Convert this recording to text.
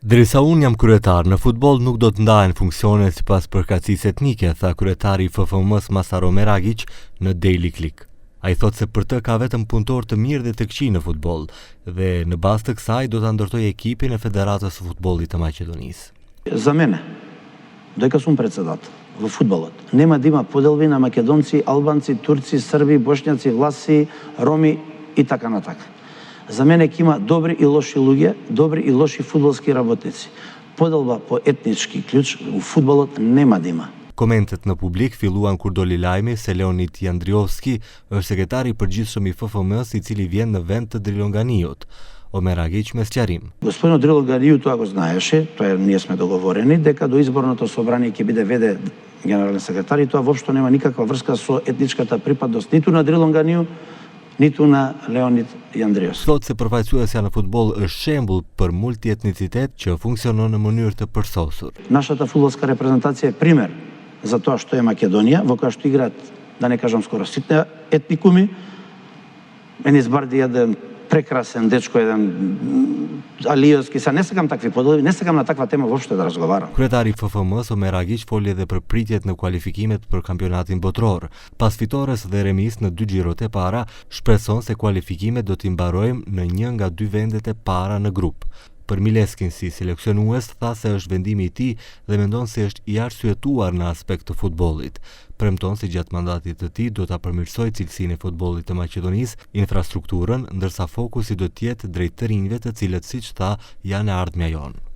Derisa unë jam kryetar në futboll nuk do të ndahen funksione sipas përkatësisë etnike, tha kryetari i FFM-s Masaro Meragić në Daily Click. Ai thotë se për të ka vetëm punëtor të mirë dhe të këqij në futboll dhe në bazë të kësaj do ta ndërtojë ekipin e Федерацијата сë футболlit të Мaqedonisë. За мене, дојка сум председател во фудбалот, нема да има поделби на македонци, албанци, турци, срби, бошњаци, власци, роми и така натака. За мене ќе има добри и лоши луѓе, добри и лоши фудбалски работници. Поделба по етнички клjuč у фудбалот нема да има. Komentet në publik filluan kur doli lajmi se Leonid Jandriovski është sekretari i përgjithshëm i FFM-s, i cili vjen në vend të Drilonganiut. Мeragić me sqarim. Господин Дрилонганиу тоа го знаеше, тоа ние сме договорени дека до изборното собрание ќе биде веде генерален секретар и тоа воопшто нема никаква врска со етничката припадност ниту на Дрилонганиу, nitу на Leonid Jandriovski. Thotë se përfaqësuesja në futboll është shembull për multietnicitet që funksionon në mënyrë të përsosur. Нашата фудбалска репрезентација е пример за тоа што е Македонија, во која што играат, да не кажам скоро сите етникуми. Енис Барди еден прекрасен дечко, еден Алиевски, са не сакам такви поделби, не сакам на таква тема воопшто да разговарам. Kryetari i FFM-s Meragić foli edhe për pritjet në kualifikimet për kampionatin botror. Pas fitores dhe remis në 2 xhirot e para, shpreson se kualifikimet do t'i mbarojmë në 1 nga 2 vendet e para në grup. Për Mileskin si seleksionues tha se është vendimi i tij dhe mendon se është i arsyetuar në aspekt të futbollit. Premton se gjatë mandatit të tij do ta përmirësojë cilësinë e futbollit të Maqedonisë, infrastrukturën, ndërsa fokusi do të jetë drejt të rinjve të cilët siç tha janë e ardhmja jonë.